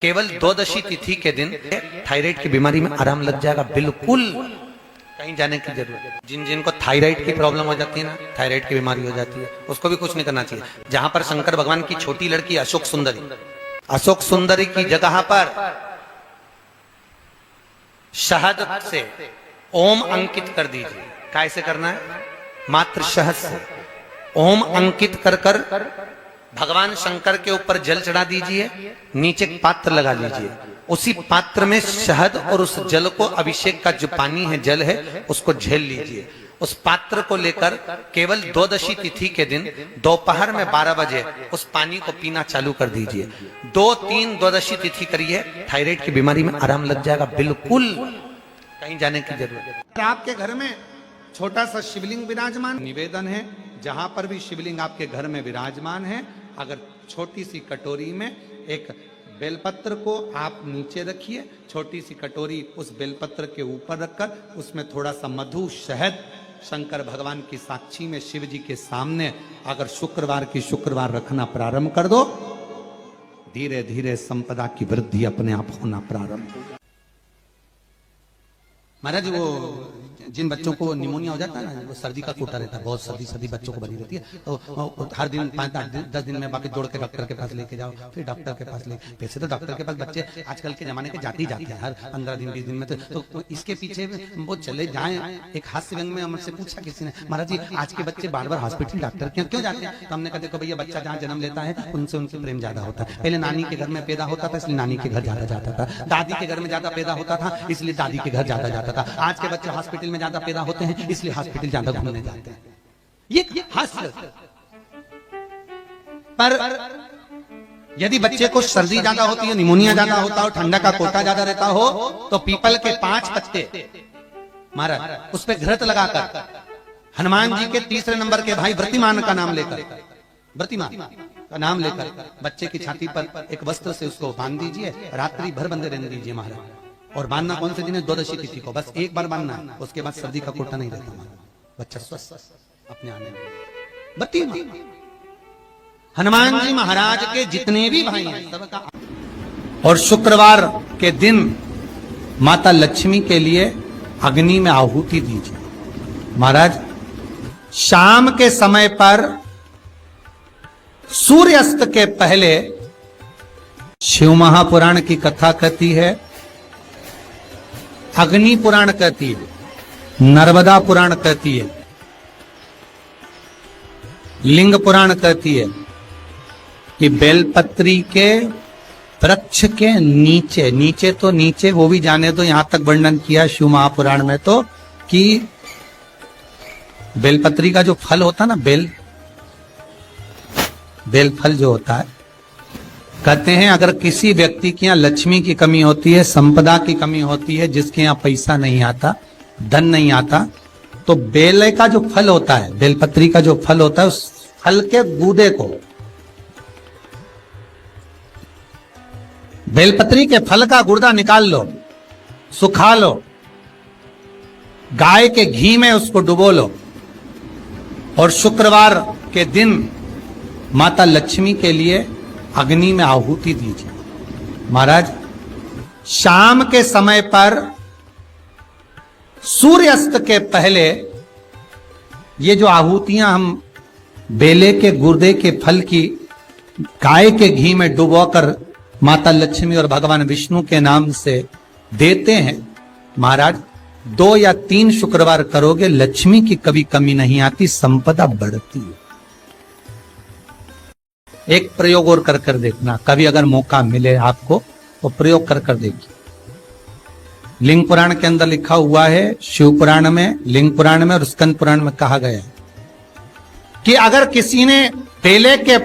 केवल 12 तिथि के दिन थायराइड की बीमारी में आराम लग जाएगा। बिल्कुल कहीं जाने की जरूरत। जिन जिनको थायराइड की प्रॉब्लम हो जाती है ना, थायराइड की बीमारी हो जाती है, उसको भी कुछ नहीं करना चाहिए। जहां पर शंकर भगवान की छोटी लड़की अशोक सुंदरी की जगह पर शहद से ओम अंकित कर दीजिए। कैसे करना है? मात्र शहद से ओम अंकित कर कर भगवान शंकर के ऊपर जल चढ़ा दीजिए, नीचे पात्र लगा लीजिए, उसी पात्र में शहद और उस जल को, अभिषेक का जो पानी है, जल है, उसको झेल लीजिए। उस पात्र को लेकर केवल 12 तिथि के दिन दोपहर में 12 बजे उस पानी को पीना चालू कर दीजिए। 2-3 12 तिथि करिए, थायराइड की बीमारी में आराम लग जाएगा। बिल्कुल कहीं जाने की जरूरत। आपके घर में छोटा सा शिवलिंग विराजमान, निवेदन है जहां पर भी शिवलिंग आपके घर में विराजमान है, अगर छोटी सी कटोरी में एक बेलपत्र को आप नीचे रखिए, छोटी सी कटोरी उस बेलपत्र के ऊपर रखकर उसमें थोड़ा सा मधु, शहद, शंकर भगवान की साक्षी में शिव जी के सामने अगर शुक्रवार रखना प्रारंभ कर दो, धीरे धीरे संपदा की वृद्धि अपने आप होना प्रारंभ हो। महाराज वो जिन बच्चों को निमोनिया हो जाता है ना, वो सर्दी का कोटा रहता है, बहुत सर्दी बच्चों को बनी रहती है, तो हर दिन 5-10 दिन में वापस दौड़ के डॉक्टर के पास लेके जाओ, फिर डॉक्टर के पास ले। वैसे तो डॉक्टर के पास बच्चे आजकल के जमाने के जाते ही जाते हैं, हर 15 दिन 20 दिन में। तो इसके पीछे वो चले जाए। एक हास्य व्यंग में हमसे पूछा किसी ने, महाराज जी आज के बच्चे बार बार हॉस्पिटल डॉक्टर क्यों जाते हैं? तो हमने कहा देखो भैया, बच्चा जहाँ जन्म लेता है उनसे उनसे प्रेम ज्यादा होता है। पहले नानी के घर में पैदा होता था, इसलिए नानी के घर ज्यादा जाता था। दादी के घर में ज्यादा पैदा होता था, इसलिए दादी के घर ज्यादा जाता था। आज के बच्चे हॉस्पिटल में ज्यादा पैदा होते हैं, इसलिए हॉस्पिटल ज्यादा घूमने जाते हैं। ये हास्य। पर यदि बच्चे को सर्दी ज्यादा होती है, निमोनिया ज्यादा होता हो, ठंडा का कोटा ज्यादा रहता हो, तो पीपल के 5 पत्ते महाराज उस पर घृत लगाकर हनुमान जी के 3 नंबर के भाई व्रतिमान का नाम लेकर, व्रतिमान का नाम लेकर बच्चे की छाती पर एक वस्त्र से उसको बांध दीजिए, रात्रि भर बंधे रहने दीजिए महाराज। और बांधना कौन से दिन है? 12 तिथि को, बस एक बार बांधना है, उसके बाद सर्दी का कोटा नहीं रहता, बच्चा स्वस्थ अपने आने में। व्रतिमान हनुमान जी महाराज के जितने भी भाई हैं सबका। और शुक्रवार के दिन माता लक्ष्मी के लिए अग्नि में आहुति दीजिए। महाराज शाम के समय पर सूर्यास्त के पहले शिव महापुराण की कथा कहती है, अग्नि पुराण कहती है, नर्मदा पुराण कहती है, लिंग पुराण कहती है कि बेलपत्री के वृक्ष के नीचे वो भी जाने तो यहां तक वर्णन किया शिव महापुराण में तो, कि बेलपत्री का जो फल होता ना, बेल फल जो होता है, कहते हैं अगर किसी व्यक्ति के यहाँ लक्ष्मी की कमी होती है, संपदा की कमी होती है, जिसके यहाँ पैसा नहीं आता, धन नहीं आता, तो बेल का जो फल होता है, बेलपत्री का जो फल होता है, उस फल के गूदे को, बेलपत्री के फल का गुर्दा निकाल लो, सुखा लो, गाय के घी में उसको डुबो लो, और शुक्रवार के दिन माता लक्ष्मी के लिए अग्नि में आहुति दीजिए। महाराज शाम के समय पर सूर्यास्त के पहले ये जो आहुतियां हम बेले के गुर्दे के फल की गाय के घी में डुबोकर माता लक्ष्मी और भगवान विष्णु के नाम से देते हैं, महाराज 2 या 3 शुक्रवार करोगे, लक्ष्मी की कभी कमी नहीं आती, संपदा बढ़ती है। एक प्रयोग और कर देखना, कभी अगर मौका मिले आपको तो प्रयोग कर देखिए। लिंग पुराण के अंदर लिखा हुआ है, शिव पुराण में, लिंग पुराण में और स्कंद पुराण में कहा गया है कि अगर किसी ने बेले के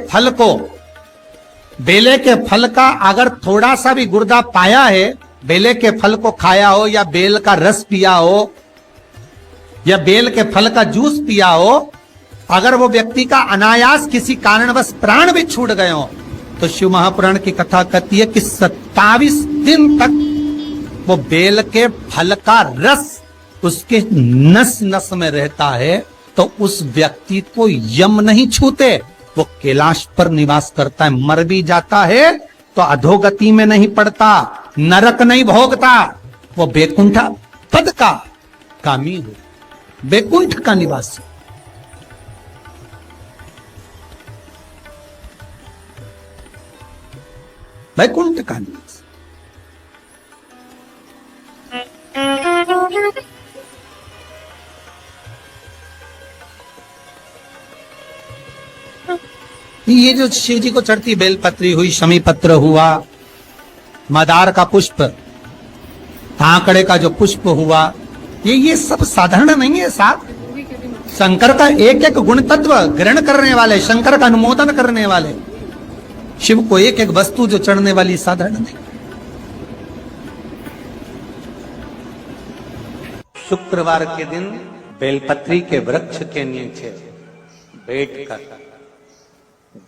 फल का अगर थोड़ा सा भी गुर्दा पाया है, बेले के फल को खाया हो, या बेल का रस पिया हो, या बेल के फल का जूस पिया हो, अगर वो व्यक्ति का अनायास किसी कारणवश प्राण भी छूट गए हो, तो शिव महापुराण की कथा कहती है कि 27 दिन तक वो बेल के फल का रस उसके नस नस में रहता है, तो उस व्यक्ति को यम नहीं छूते, वो कैलाश पर निवास करता है। मर भी जाता है तो अधोगति में नहीं पड़ता, नरक नहीं भोगता, वो बैकुंठ पद का कामी हो, बैकुंठ का निवासी। बैकुंठ का निवासी। ये जो शिव जी को चढ़ती बेलपत्री हुई, शमी पत्र हुआ, मदार का पुष्प, आंकड़े का जो पुष्प हुआ, ये सब साधारण नहीं है साहब। शंकर का एक एक गुण तत्व ग्रहण करने वाले, शंकर का अनुमोदन करने वाले, शिव को एक एक वस्तु जो चढ़ने वाली साधारण नहीं। शुक्रवार के दिन बेलपत्री के वृक्ष के नीचे बैठकर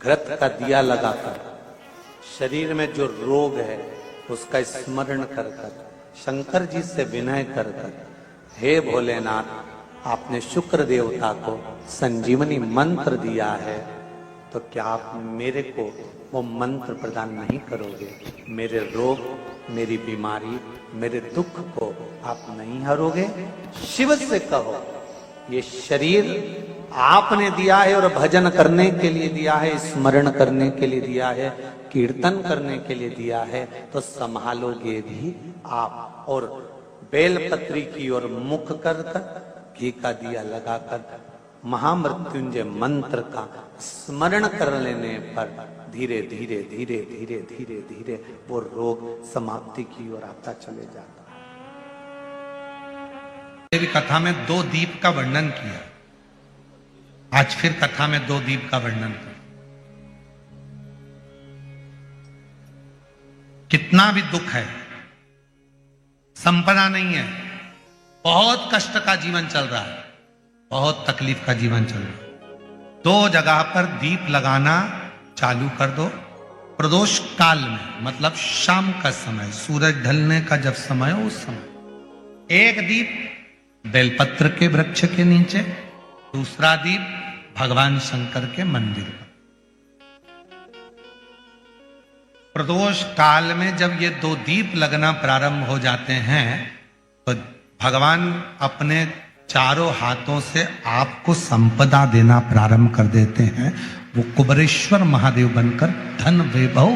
घृत का दिया लगाकर शरीर में जो रोग है उसका स्मरण कर कर शंकर जी से विनय कर कर, हे भोलेनाथ, आपने शुक्र देवता को संजीवनी मंत्र दिया है, तो क्या आप मेरे को वो मंत्र प्रदान नहीं करोगे? मेरे रोग, मेरी बीमारी, मेरे दुख को आप नहीं हरोगे? शिव से कहो, ये शरीर आपने दिया है और भजन करने के लिए दिया है, स्मरण करने के लिए दिया है, कीर्तन करने के लिए दिया है, तो संभालोगे भी आप। और बेलपत्री की ओर मुख कर कर घी का दिया लगाकर महामृत्युंजय मंत्र का स्मरण कर लेने पर धीरे धीरे धीरे धीरे धीरे धीरे वो रोग समाप्ति की ओर आता चले जाता है। कथा में 2 दीप का वर्णन किया, आज फिर कथा में 2 दीप का वर्णन कर। कितना भी दुख है, संपदा नहीं है, बहुत कष्ट का जीवन चल रहा है, बहुत तकलीफ का जीवन चल रहा है, 2 जगह पर दीप लगाना चालू कर दो। प्रदोष काल में, मतलब शाम का समय, सूरज ढलने का जब समय हो, उस समय एक दीप बेलपत्र के वृक्ष के नीचे, दूसरा दीप भगवान शंकर के मंदिर पर। प्रदोष काल में जब ये 2 दीप लगना प्रारंभ हो जाते हैं तो भगवान अपने चारों हाथों से आपको संपदा देना प्रारंभ कर देते हैं। वो कुबरेश्वर महादेव बनकर धन वैभव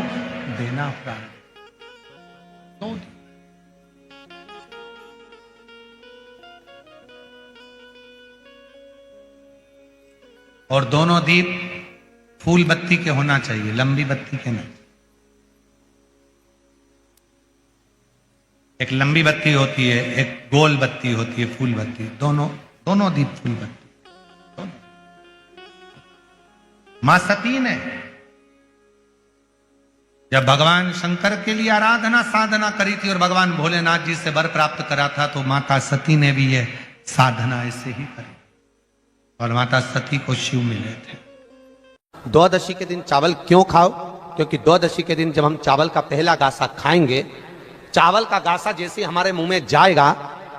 देना प्रारंभ। और दोनों दीप फूल बत्ती के होना चाहिए, लंबी बत्ती के नहीं। एक लंबी बत्ती होती है, एक गोल बत्ती होती है, फूल बत्ती। दोनों दीप फूल बत्ती। मां सती ने जब भगवान शंकर के लिए आराधना साधना करी थी और भगवान भोलेनाथ जी से वर प्राप्त करा था, तो माता सती ने भी यह साधना ऐसे ही करी और माता सती को शिव मिले थे। द्वादशी के दिन चावल क्यों खाओ? क्योंकि द्वादशी के दिन जब हम चावल का पहला गासा खाएंगे, चावल का गासा जैसे हमारे मुंह में जाएगा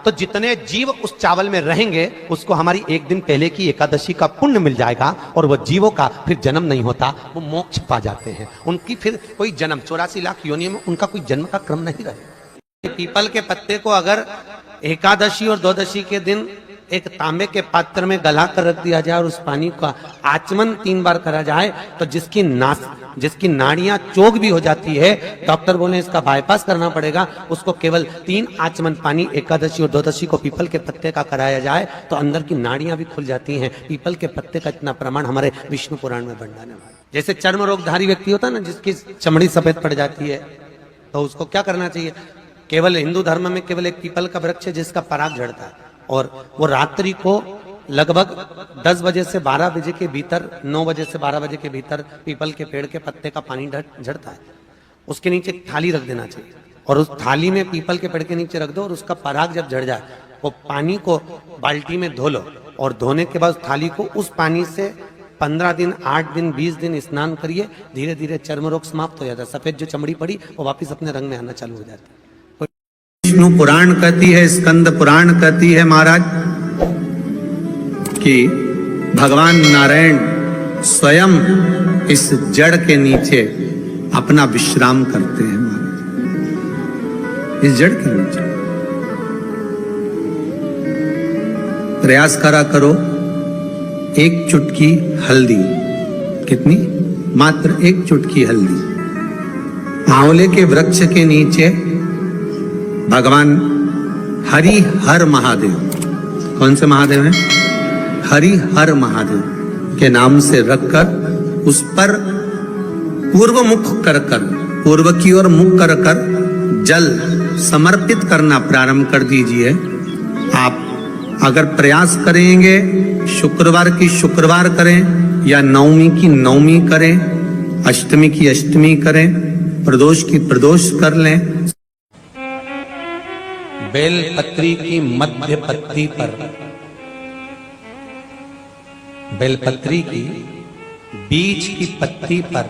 तो जितने जीव उस चावल में रहेंगे उसको हमारी एक दिन पहले की एकादशी का पुण्य मिल जाएगा और वो जीवों का फिर जन्म नहीं होता, वो मोक्ष पा जाते हैं। उनकी फिर कोई जन्म 84 लाख योनियों में उनका कोई जन्म का क्रम नहीं रहे। पीपल के पत्ते को अगर एकादशी और द्वादशी के दिन एक तांबे के पात्र में गला कर रख दिया जाए और उस पानी का आचमन 3 बार करा जाए तो जिसकी नाड़ियां चोक भी हो जाती है, डॉक्टर बोले इसका बाईपास करना पड़ेगा, उसको केवल 3 आचमन पानी एकादशी और द्वादशी को पीपल के पत्ते का कराया जाए तो अंदर की नाड़ियां भी खुल जाती हैं। पीपल के पत्ते का इतना प्रमाण हमारे विष्णु पुराण में वर्णन है। जैसे चर्म रोगधारी व्यक्ति होता है ना, जिसकी चमड़ी सफेद पड़ जाती है, तो उसको क्या करना चाहिए? केवल हिंदू धर्म में केवल एक पीपल का वृक्ष है जिसका पराग झड़ता है और वो रात्रि को लगभग 10 बजे से 12 बजे के भीतर, 9 बजे से 12 बजे के भीतर पीपल के पेड़ के पत्ते का पानी झड़ता है, उसके नीचे थाली रख देना चाहिए और उस थाली में पीपल के पेड़ के नीचे रख दो और उसका पराग जब झड़ जाए वो पानी को बाल्टी में धो लो और धोने के बाद थाली को उस पानी से 15 दिन, 8 दिन, 20 दिन स्नान करिए। धीरे धीरे चर्म रोग समाप्त हो जाता है, सफेद जो चमड़ी पड़ी वो वापिस अपने रंग में आना चालू हो जाता है। विष्णु पुराण कहती है, स्कंद पुराण कहती है महाराज कि भगवान नारायण स्वयं इस जड़ के नीचे अपना विश्राम करते हैं महाराज इस जड़ के नीचे। प्रयास करा करो, एक चुटकी हल्दी, कितनी? मात्र एक चुटकी हल्दी, आंवले के वृक्ष के नीचे भगवान हरि हर महादेव, कौन से महादेव हैं? हरि हर महादेव के नाम से रखकर उस पर पूर्व मुख कर कर, पूर्व की ओर मुख कर कर जल समर्पित करना प्रारंभ कर दीजिए। आप अगर प्रयास करेंगे, शुक्रवार की शुक्रवार करें या नवमी की नवमी करें, अष्टमी की अष्टमी करें, प्रदोष की प्रदोष कर लें। बेलपत्री की मध्य पत्ती पर, बेलपत्री की बीच की पत्ती पर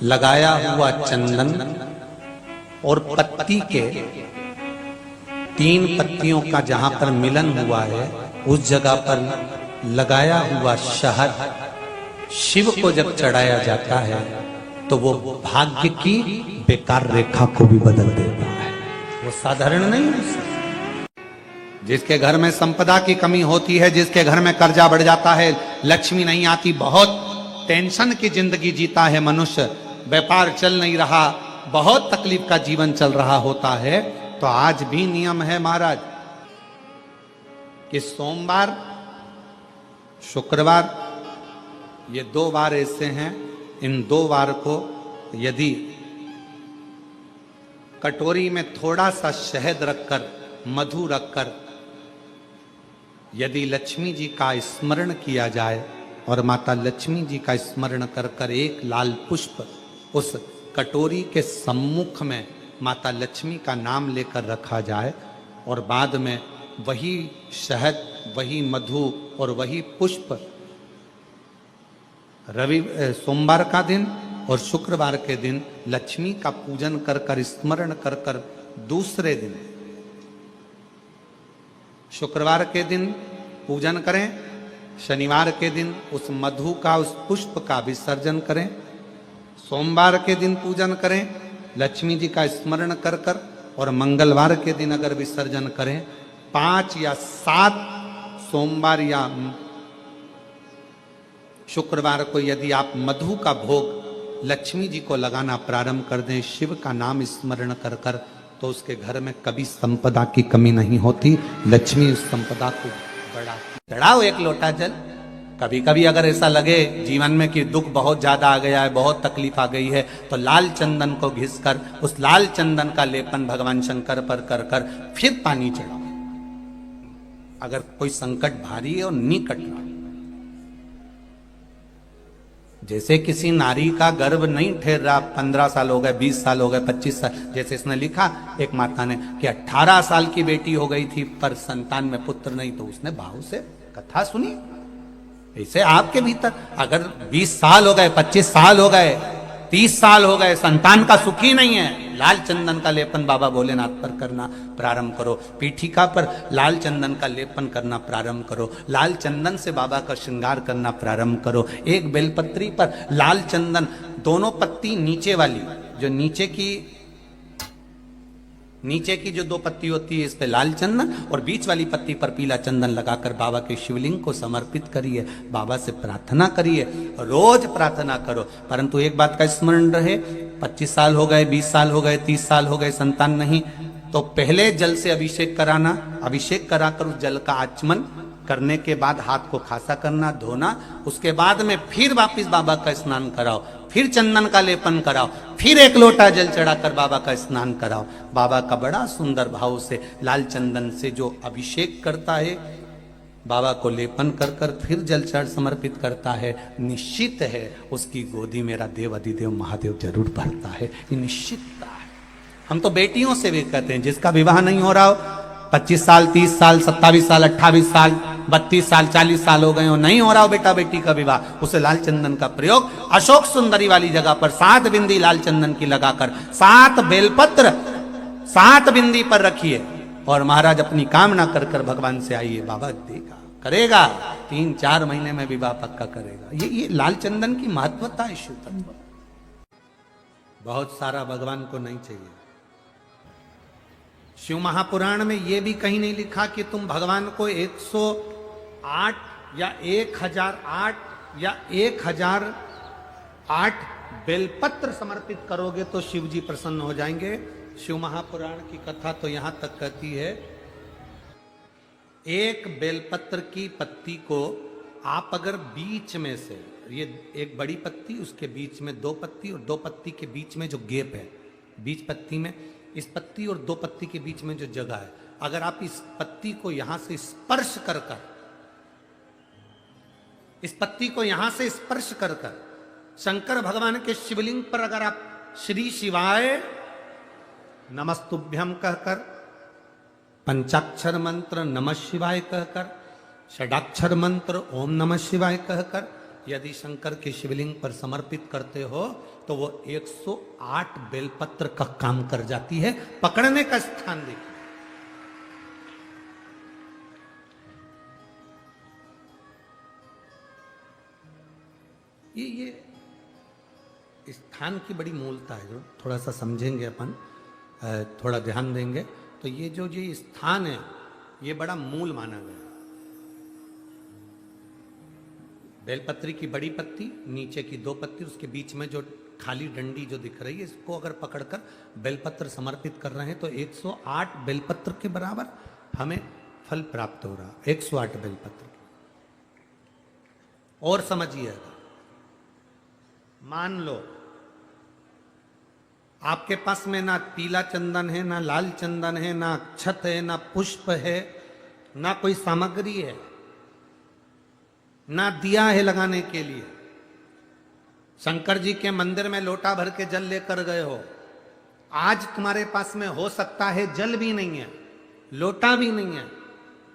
लगाया हुआ चंदन और पत्ती के 3 पत्तियों का जहां पर मिलन हुआ है उस जगह पर लगाया हुआ शहद शिव को जब चढ़ाया जाता है तो वो भाग्य की बेकार रेखा को भी बदल देता है। वो साधारण नहीं है। जिसके घर में संपदा की कमी होती है, जिसके घर में कर्जा बढ़ जाता है, लक्ष्मी नहीं आती, बहुत टेंशन की जिंदगी जीता है मनुष्य, व्यापार चल नहीं रहा, बहुत तकलीफ का जीवन चल रहा होता है, तो आज भी नियम है महाराज कि सोमवार शुक्रवार ये 2 बार ऐसे हैं, इन 2 बार को यदि कटोरी में थोड़ा सा शहद रखकर, मधु रखकर यदि लक्ष्मी जी का स्मरण किया जाए और माता लक्ष्मी जी का स्मरण कर कर एक लाल पुष्प उस कटोरी के सम्मुख में माता लक्ष्मी का नाम लेकर रखा जाए और बाद में वही शहद, वही मधु और वही पुष्प सोमवार का दिन और शुक्रवार के दिन लक्ष्मी का पूजन कर कर, स्मरण कर कर, दूसरे दिन शुक्रवार के दिन पूजन करें, शनिवार के दिन उस मधु का, उस पुष्प का विसर्जन करें, सोमवार के दिन पूजन करें लक्ष्मी जी का स्मरण कर कर और मंगलवार के दिन अगर विसर्जन करें, 5 या 7 सोमवार या शुक्रवार को यदि आप मधु का भोग लक्ष्मी जी को लगाना प्रारंभ कर दें, शिव का नाम स्मरण कर कर, तो उसके घर में कभी संपदा की कमी नहीं होती। लक्ष्मी उस संपदा को बढ़ाती। चढ़ाओ एक लोटा जल। कभी कभी अगर ऐसा लगे जीवन में कि दुख बहुत ज्यादा आ गया है, बहुत तकलीफ आ गई है, तो लाल चंदन को घिसकर उस लाल चंदन का लेपन भगवान शंकर पर कर कर फिर पानी चढ़ाओ। अगर कोई संकट भारी है और निकट रहा, जैसे किसी नारी का गर्भ नहीं ठहर रहा, 15 साल हो गए, 20 साल हो गए, 25 साल, जैसे इसने लिखा एक माता ने कि 18 साल की बेटी हो गई थी पर संतान में पुत्र नहीं, तो उसने भाव से कथा सुनी। ऐसे आपके भीतर अगर 20 साल हो गए, 25 साल हो गए, 30 साल हो गए, संतान का सुख ही नहीं है, लाल चंदन का लेपन बाबा भोलेनाथ पर करना प्रारंभ करो। पीठिका पर लाल चंदन का लेपन करना प्रारंभ करो। लाल चंदन से बाबा का श्रृंगार करना प्रारंभ करो। एक बेलपत्री पर लाल चंदन, दोनों पत्ती नीचे वाली, जो नीचे की जो 2 पत्ती होती है, इस पे लाल चंदन और बीच वाली पत्ती पर पीला चंदन लगाकर बाबा के शिवलिंग को समर्पित करिए, बाबा से प्रार्थना करिए, रोज प्रार्थना करो। परंतु एक बात का स्मरण रहे, 25 साल हो गए, 20 साल हो गए, 30 साल हो गए, संतान नहीं, तो पहले जल से अभिषेक कराना, अभिषेक कराकर उस जल का आचमन करने के बाद हाथ को खासा करना, धोना, उसके बाद में फिर वापिस बाबा का स्नान कराओ, फिर चंदन का लेपन कराओ, फिर 1 लोटा जल चढ़ाकर बाबा का स्नान कराओ। बाबा का बड़ा सुंदर भाव से लाल चंदन से जो अभिषेक करता है, बाबा को लेपन कर कर फिर जल चढ़ समर्पित करता है, निश्चित है उसकी गोदी मेरा देव अधिदेव महादेव जरूर भरता है, ये निश्चितता है। हम तो बेटियों से भी कहते हैं, जिसका विवाह नहीं हो रहा हो, 25 साल, 30 साल, 27 साल, 28 साल, 32 साल, 40 साल हो गए हो, नहीं हो रहा हो बेटा बेटी का विवाह, उसे लाल चंदन का प्रयोग अशोक सुंदरी वाली जगह पर 7 बिंदी लाल चंदन की लगाकर 7 बेलपत्र 7 बिंदी पर रखिए और महाराज अपनी कामना कर कर भगवान से आइए, बाबा देगा, करेगा, 3-4 महीने में विवाह पक्का करेगा। ये लाल चंदन की महत्वता है शिव तत्व। बहुत सारा भगवान को नहीं चाहिए। शिव महापुराण में यह भी कहीं नहीं लिखा कि तुम भगवान को 108 या 1008 या 1008 बेलपत्र समर्पित करोगे तो शिव जी प्रसन्न हो जाएंगे। शिव महापुराण की कथा तो यहां तक कहती है, एक बेलपत्र की पत्ती को आप अगर बीच में से, ये एक बड़ी पत्ती, उसके बीच में दो पत्ती और दो पत्ती के बीच में जो गैप है, बीच पत्ती में, इस पत्ती और दो पत्ती के बीच में जो जगह है, अगर आप इस पत्ती को यहां से स्पर्श कर कर, इस पत्ती को यहां से स्पर्श कर कर शंकर भगवान के शिवलिंग पर अगर आप श्री शिवाय नमस्तुभ्यम कहकर, पंचाक्षर मंत्र नमः शिवाय कहकर, षडाक्षर मंत्र ओम नमः शिवाय कहकर यदि शंकर के शिवलिंग पर समर्पित करते हो तो वो 108 बेलपत्र का काम कर जाती है। पकड़ने का स्थान देखिए, ये स्थान की बड़ी मूलता है, जो थोड़ा सा समझेंगे अपन, थोड़ा ध्यान देंगे तो ये जो ये स्थान है ये बड़ा मूल माना गया। बेलपत्री की बड़ी पत्ती, नीचे की दो पत्ती, उसके बीच में जो खाली डंडी जो दिख रही है, इसको अगर पकड़कर बेलपत्र समर्पित कर रहे हैं तो 108 बेलपत्र के बराबर हमें फल प्राप्त हो रहा, 108 बेलपत्र। और समझिएगा, मान लो आपके पास में ना पीला चंदन है, ना लाल चंदन है, ना अक्षत है, ना पुष्प है, ना कोई सामग्री है, ना दिया है लगाने के लिए। शंकर जी के मंदिर में लोटा भर के जल लेकर गए हो, आज तुम्हारे पास में हो सकता है जल भी नहीं है, लोटा भी नहीं है,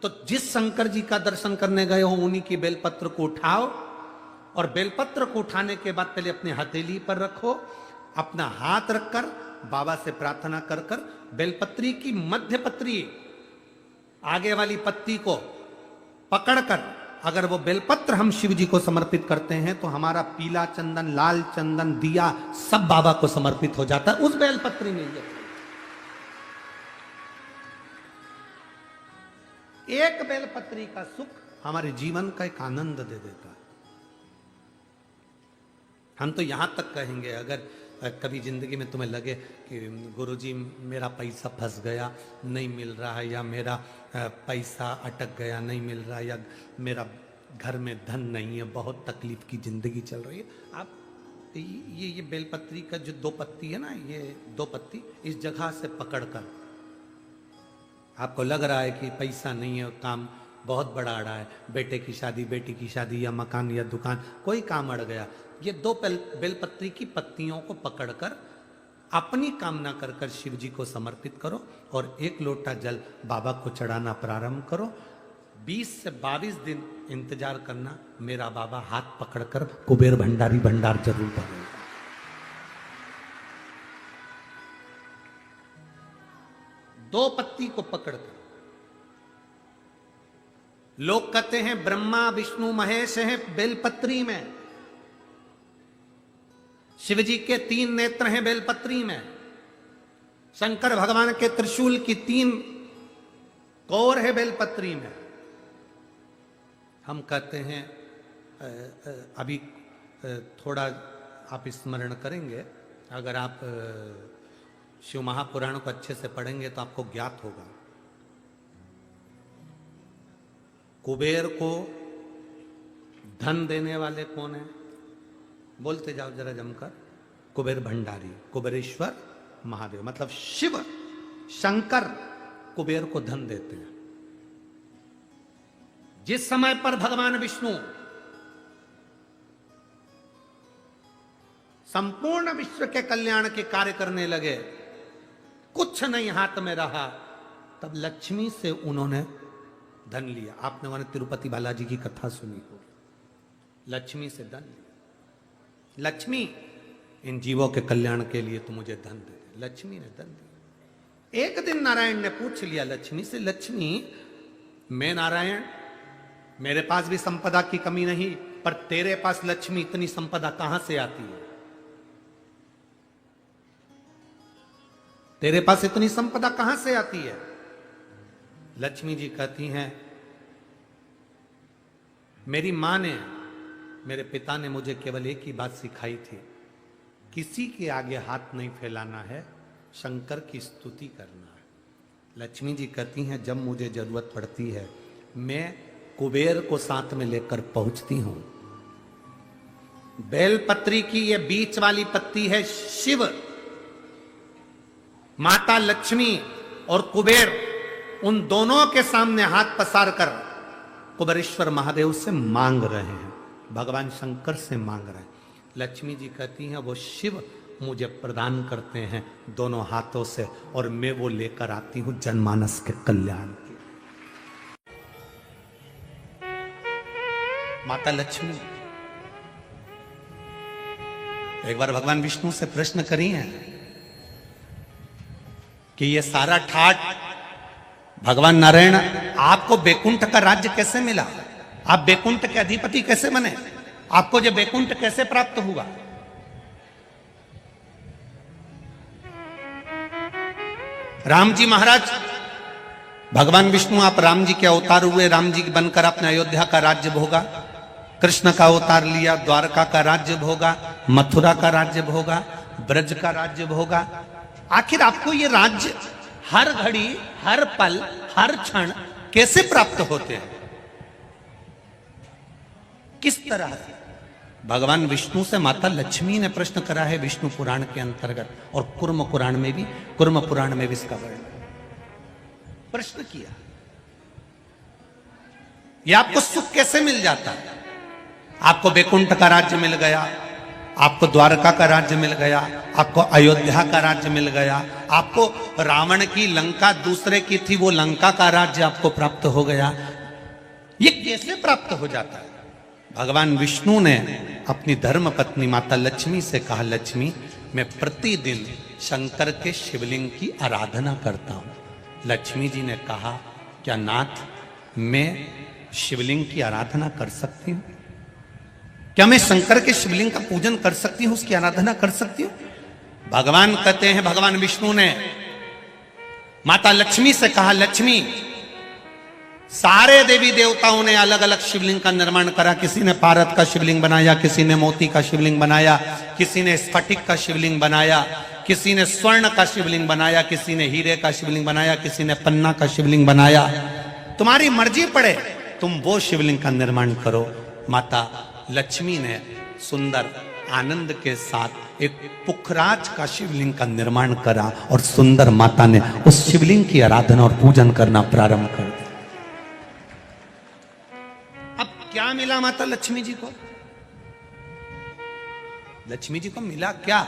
तो जिस शंकर जी का दर्शन करने गए हो उन्हीं की बेलपत्र को उठाओ और बेलपत्र को उठाने के बाद पहले अपने हथेली पर रखो, अपना हाथ रखकर बाबा से प्रार्थना कर कर बेलपत्री की मध्य पत्री, आगे वाली पत्ती को पकड़कर अगर वो बेलपत्र हम शिव जी को समर्पित करते हैं तो हमारा पीला चंदन, लाल चंदन, दिया सब बाबा को समर्पित हो जाता है उस बेलपत्री में। एक बेलपत्री का सुख हमारे जीवन का एक आनंद दे देता है। हम तो यहां तक कहेंगे, अगर कभी जिंदगी में तुम्हें लगे कि गुरुजी मेरा पैसा फंस गया नहीं मिल रहा है, या मेरा पैसा अटक गया नहीं मिल रहा है, या मेरा घर में धन नहीं है, बहुत तकलीफ की जिंदगी चल रही है, आप ये बेलपत्री का जो दो पत्ती है ना, ये दो पत्ती इस जगह से पकड़कर, आपको लग रहा है कि पैसा नहीं है, काम बहुत बड़ा अड़ा है, बेटे की शादी, बेटी की शादी, या मकान या दुकान, कोई काम अड़ गया, ये दो बेलपत्री की पत्तियों को पकड़कर अपनी कामना कर कर शिव जी को समर्पित करो और एक लोटा जल बाबा को चढ़ाना प्रारंभ करो। 20 से 22 दिन इंतजार करना, मेरा बाबा हाथ पकड़कर कुबेर भंडारी भंडार जरूर भरेगा। दो पत्ती को पकड़कर, लोग कहते हैं ब्रह्मा विष्णु महेश हैं बेलपत्री में, शिव जी के 3 नेत्र हैं बेलपत्री में, शंकर भगवान के त्रिशूल की 3 कोर है बेलपत्री में। हम कहते हैं अभी थोड़ा आप स्मरण करेंगे, अगर आप शिव महापुराण को अच्छे से पढ़ेंगे तो आपको ज्ञात होगा, कुबेर को धन देने वाले कौन है? बोलते जाओ जरा जमकर, कुबेर भंडारी, कुबेरेश्वर महादेव, मतलब शिव शंकर कुबेर को धन देते हैं। जिस समय पर भगवान विष्णु संपूर्ण विश्व के कल्याण के कार्य करने लगे, कुछ नहीं हाथ में रहा, तब लक्ष्मी से उन्होंने धन लिया। आपने वहां तिरुपति बालाजी की कथा सुनी हो, लक्ष्मी से धन लिया। लक्ष्मी, इन जीवों के कल्याण के लिए तू मुझे धन दे दे। लक्ष्मी ने धन दिया। एक दिन नारायण ने पूछ लिया लक्ष्मी से, लक्ष्मी मैं नारायण, मेरे पास भी संपदा की कमी नहीं, पर तेरे पास लक्ष्मी इतनी संपदा कहां से आती है? तेरे पास इतनी संपदा कहां से आती है? लक्ष्मी जी कहती हैं, मेरी मां ने, मेरे पिता ने मुझे केवल एक ही बात सिखाई थी, किसी के आगे हाथ नहीं फैलाना है, शंकर की स्तुति करना है। लक्ष्मी जी कहती हैं, जब मुझे जरूरत पड़ती है मैं कुबेर को साथ में लेकर पहुंचती हूं। बेलपत्री की ये बीच वाली पत्ती है शिव, माता लक्ष्मी और कुबेर उन दोनों के सामने हाथ पसार कर कुबेरेश्वर महादेव से मांग रहे हैं, भगवान शंकर से मांग रहे हैं। लक्ष्मी जी कहती हैं, वो शिव मुझे प्रदान करते हैं दोनों हाथों से और मैं वो लेकर आती हूं जनमानस के कल्याण के। माता लक्ष्मी एक बार भगवान विष्णु से प्रश्न करी है कि ये सारा ठाट भगवान नारायण आपको बैकुंठ का राज्य कैसे मिला, आप बैकुंठ के अधिपति कैसे बने, आपको ये बैकुंठ कैसे प्राप्त हुआ? राम जी महाराज, भगवान विष्णु आप राम जी के अवतार हुए, राम जी बनकर आपने अयोध्या का राज्य भोगा, कृष्ण का अवतार लिया, द्वारका का राज्य भोगा, मथुरा का राज्य भोगा, ब्रज का राज्य भोगा। आखिर आपको ये राज्य हर घड़ी, हर पल, हर क्षण कैसे प्राप्त होते हैं, किस तरह से? भगवान विष्णु से माता लक्ष्मी ने प्रश्न करा है विष्णु पुराण के अंतर्गत, और कुर्म पुराण में भी इसका वर्णन प्रश्न किया। यह आपको सुख कैसे मिल जाता है? आपको बैकुंठ का राज्य मिल गया, आपको द्वारका का राज्य मिल गया, आपको अयोध्या का राज्य मिल गया, आपको रावण की लंका दूसरे की थी वो लंका का राज्य आपको प्राप्त हो गया। ये कैसे प्राप्त हो जाता है? भगवान विष्णु ने अपनी धर्म पत्नी माता लक्ष्मी से कहा, लक्ष्मी मैं प्रतिदिन शंकर के शिवलिंग की आराधना करता हूं। लक्ष्मी जी ने कहा, क्या नाथ मैं शिवलिंग की आराधना कर सकती हूं? क्या मैं शंकर के शिवलिंग का पूजन कर सकती हूं, उसकी आराधना कर सकती हूं? भगवान कहते हैं, भगवान विष्णु ने माता लक्ष्मी से कहा, लक्ष्मी सारे देवी देवताओं ने अलग अलग शिवलिंग का निर्माण करा, किसी ने पारद का शिवलिंग बनाया, किसी ने मोती का शिवलिंग बनाया, किसी ने स्फटिक का शिवलिंग बनाया, किसी ने स्वर्ण का शिवलिंग बनाया, किसी ने हीरे का शिवलिंग बनाया, किसी ने पन्ना का शिवलिंग बनाया। तुम्हारी मर्जी पड़े, तुम वो शिवलिंग का निर्माण करो। माता लक्ष्मी ने सुंदर आनंद के साथ एक पुखराज का शिवलिंग का निर्माण करा और सुंदर माता ने उस शिवलिंग की आराधना और पूजन करना प्रारंभ कर दिया। अब क्या मिला माता लक्ष्मी जी को? लक्ष्मी जी को मिला क्या?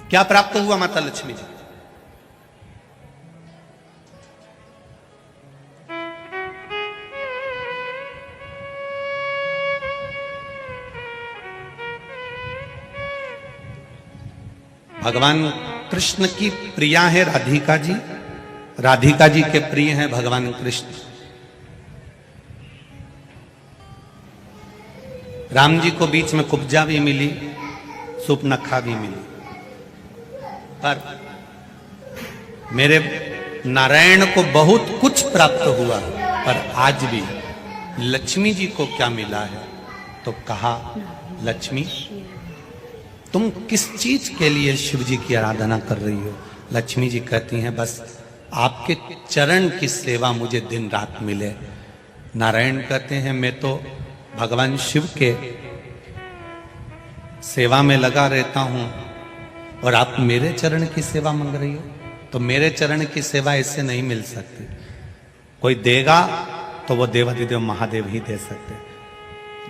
क्या प्राप्त हुआ माता लक्ष्मी जी? भगवान कृष्ण की प्रिया है राधिका जी, राधिका जी के प्रिय हैं भगवान कृष्ण। राम जी को बीच में कुब्जा भी मिली, सुपनखा भी मिली, पर मेरे नारायण को बहुत कुछ प्राप्त हुआ, पर आज भी लक्ष्मी जी को क्या मिला है? तो कहा, लक्ष्मी तुम किस चीज के लिए शिव जी की आराधना कर रही हो? लक्ष्मी जी कहती हैं, बस आपके चरण की सेवा मुझे दिन रात मिले। नारायण कहते हैं, मैं तो भगवान शिव के सेवा में लगा रहता हूं और आप मेरे चरण की सेवा मांग रही हो? तो मेरे चरण की सेवा ऐसे नहीं मिल सकती। कोई देगा तो वो देवाधिदेव महादेव ही दे सकते।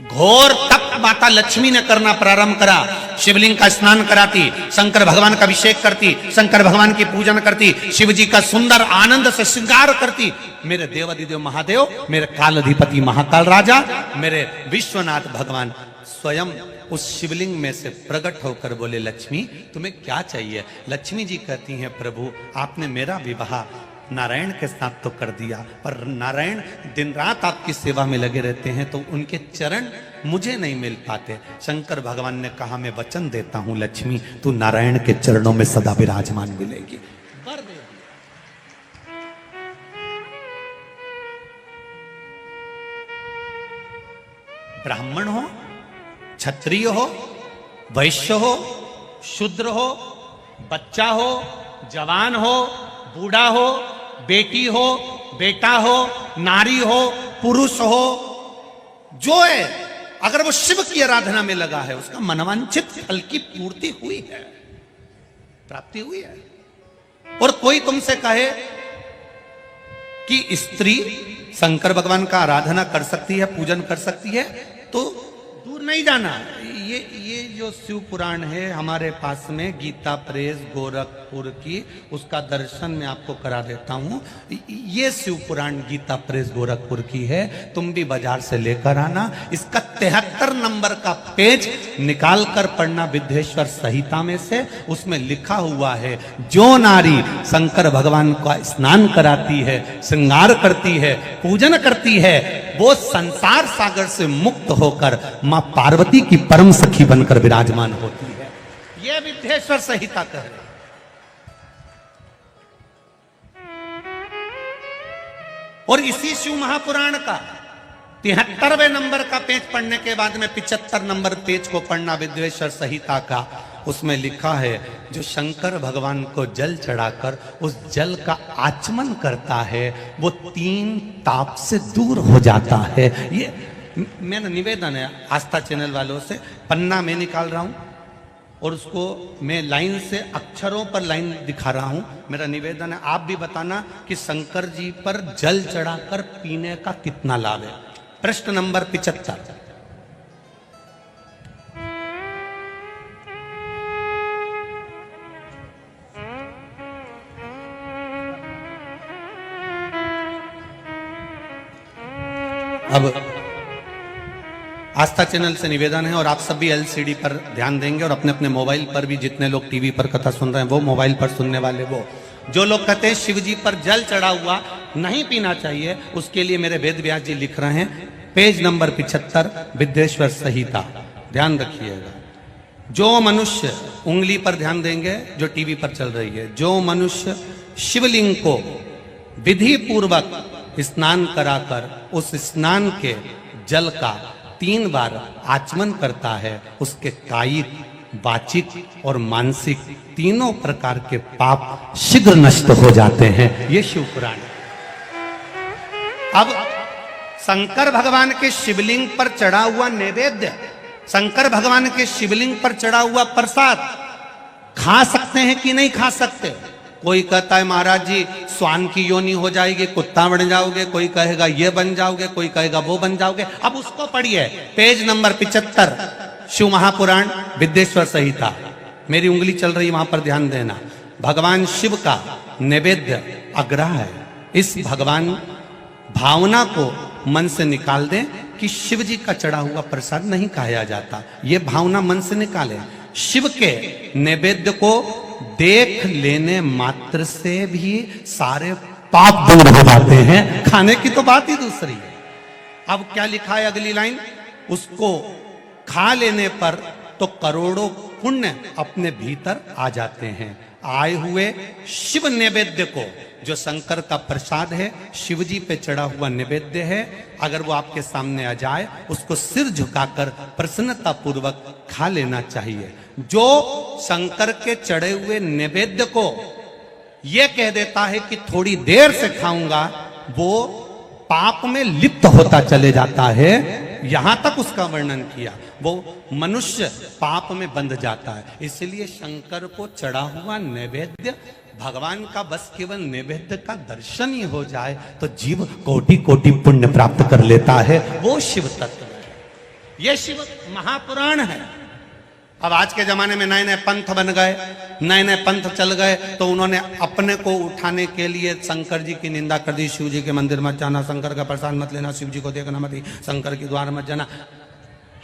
घोर तप माता लक्ष्मी ने करना प्रारंभ करा। शिवलिंग का स्नान कराती, शंकर भगवान का अभिषेक करती, शंकर भगवान की पूजन करती, शिव जी का सुंदर आनंद से श्रृंगार करती। मेरे देवाधिदेव महादेव, मेरे काल अधिपति महाकाल राजा, मेरे विश्वनाथ भगवान स्वयं उस शिवलिंग में से प्रकट होकर बोले, लक्ष्मी तुम्हें क्या चाहिए? लक्ष्मी जी कहती हैं, प्रभु आपने मेरा विवाह नारायण के साथ तो कर दिया, पर नारायण दिन रात आपकी सेवा में लगे रहते हैं, तो उनके चरण मुझे नहीं मिल पाते। शंकर भगवान ने कहा मैं वचन देता हूं लक्ष्मी, तू नारायण के चरणों में सदा विराजमान मिलेगी। वर दे दिया। ब्राह्मण हो, क्षत्रिय हो, वैश्य हो, शूद्र हो, बच्चा हो, जवान हो, बूढ़ा हो, बेटी हो, बेटा हो, नारी हो, पुरुष हो, जो है अगर वो शिव की आराधना में लगा है उसका मनवांछित फल की पूर्ति हुई है, प्राप्ति हुई है। और कोई तुमसे कहे कि स्त्री शंकर भगवान का आराधना कर सकती है, पूजन कर सकती है, तो दूर नहीं जाना। ये जो शिव पुराण है हमारे पास में, गीता प्रेस गोरखपुर की, उसका दर्शन मैं आपको करा देता हूं। ये शिव पुराण गीता प्रेस गोरखपुर की है, तुम भी बाजार से लेकर आना। इसका 73 नंबर का पेज निकाल कर पढ़ना विद्येश्वर संहिता में से। उसमें लिखा हुआ है जो नारी शंकर भगवान का स्नान कराती है, श्रृंगार करती है, पूजन करती है, वो संसार सागर से मुक्त होकर मां पार्वती की परम सखी बनकर विराजमान होती है। यह विद्येश्वर संहिता कह रहे। और इसी शिव महापुराण का 73वें नंबर का पेज पढ़ने के बाद में 75 नंबर पेज को पढ़ना विद्येश्वर संहिता का। उसमें लिखा है जो शंकर भगवान को जल चढ़ाकर उस जल का आचमन करता है वो 3 ताप से दूर हो जाता है। ये मेरा निवेदन है आस्था चैनल वालों से। पन्ना मैं निकाल रहा हूं और उसको मैं लाइन से अक्षरों पर लाइन दिखा रहा हूं। मेरा निवेदन है आप भी बताना कि शंकर जी पर जल चढ़ाकर पीने का कितना लाभ है। प्रश्न नंबर 75। अब आस्था चैनल से निवेदन है और आप सब भी एलसीडी पर ध्यान देंगे और अपने अपने मोबाइल पर भी, जितने लोग टीवी पर कथा सुन रहे हैं वो, मोबाइल पर सुनने वाले वो, जो लोग कहते हैं शिव जी पर जल चढ़ा हुआ नहीं पीना चाहिए, उसके लिए मेरे वेद व्यास जी लिख रहे हैं पेज नंबर 75 विद्येश्वर संहिता। ध्यान रखिएगा। जो मनुष्य, उंगली पर ध्यान देंगे जो टीवी पर चल रही है, जो मनुष्य शिवलिंग को विधि पूर्वक स्नान कराकर उस स्नान के जल का 3 बार आचमन करता है, उसके कायिक, वाचिक और मानसिक तीनों प्रकार के पाप शीघ्र नष्ट हो जाते हैं। ये शिव पुराण। अब शंकर भगवान के शिवलिंग पर चढ़ा हुआ नैवेद्य, शंकर भगवान के शिवलिंग पर चढ़ा हुआ प्रसाद खा सकते हैं कि नहीं खा सकते? कोई कहता है महाराज जी स्वान की योनि हो जाएगी, कुत्ता बन जाओगे, कोई कहेगा ये बन जाओगे, कोई कहेगा वो बन जाओगे। अब उसको पढ़िए पेज नंबर 75 शिव महापुराण विद्येश्वर संहिता। मेरी उंगली चल रही वहां पर ध्यान देना। भगवान शिव का नैवेद्य अग्रह है। इस भगवान भावना को मन से निकाल दें कि शिव जी का चढ़ा हुआ प्रसाद नहीं खाया जाता। ये भावना मन से निकालें। शिव के नैवेद्य को देख लेने मात्र से भी सारे पाप दूर हो जाते हैं। खाने की तो बात ही दूसरी है। अब क्या लिखा है अगली लाइन, उसको खा लेने पर तो करोड़ों पुण्य अपने भीतर आ जाते हैं। आए हुए शिव नैवेद्य को, जो शंकर का प्रसाद है, शिव जी पे चढ़ा हुआ नैवेद्य है, अगर वो आपके सामने आ जाए उसको सिर झुकाकर प्रसन्नता पूर्वक खा लेना चाहिए। जो शंकर के चढ़े हुए नैवेद्य को ये कह देता है कि थोड़ी देर से खाऊंगा, वो पाप में लिप्त होता चले जाता है। यहां तक उसका वर्णन किया। वो मनुष्य पाप में बंध जाता है। इसलिए शंकर को चढ़ा हुआ नैवेद्य, भगवान का बस केवल नैवेद्य का दर्शन ही हो जाए तो जीव कोटि कोटि पुण्य प्राप्त कर लेता है। वो शिव तत्व है। ये शिव महापुराण है। अब आज के जमाने में नए नए पंथ बन गए, नए नए पंथ चल गए, तो उन्होंने अपने को उठाने के लिए शंकर जी की निंदा कर दी। शिव जी के मंदिर मत जाना, शंकर का प्रसाद मत लेना, शिव जी को देखना मत, शंकर के द्वार मत जाना।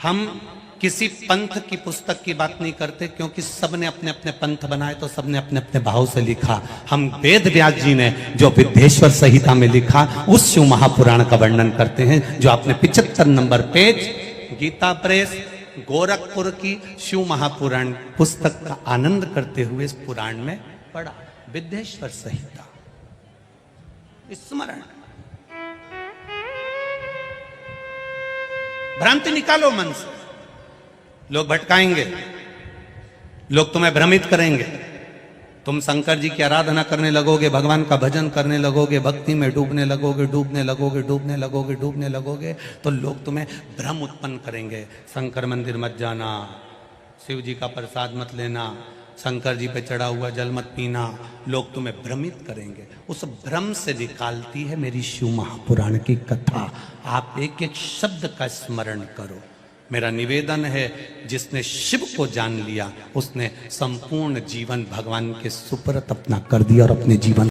हम किसी पंथ की पुस्तक की बात नहीं करते, क्योंकि सबने अपने अपने पंथ बनाए तो सबने अपने अपने भाव से लिखा। हम वेद व्यास जी ने जो विद्येश्वर संहिता में लिखा उस शिव महापुराण का वर्णन करते हैं, जो आपने 75 नंबर पेज गीता प्रेस गोरखपुर की शिव महापुराण पुस्तक का आनंद करते हुए इस पुराण में पढ़ा। विद्येश्वर संहिता स्मरण। भ्रांति निकालो मन से। लोग भटकाएंगे, लोग तुम्हें भ्रमित करेंगे। तुम शंकर जी की आराधना करने लगोगे, भगवान का भजन करने लगोगे, भक्ति में डूबने लगोगे, डूबने लगोगे, डूबने लगोगे, डूबने लगोगे, तो लोग तुम्हें भ्रम उत्पन्न करेंगे। शंकर मंदिर मत जाना, शिव जी का प्रसाद मत लेना, शंकर जी पे चढ़ा हुआ जल मत पीना। लोग तुम्हें भ्रमित करेंगे। उस भ्रम से निकालती है मेरी शिव महापुराण की कथा। आप एक एक शब्द का स्मरण करो। मेरा निवेदन है, जिसने शिव को जान लिया उसने संपूर्ण जीवन भगवान के सुपुर्द अपना कर दिया और अपने जीवन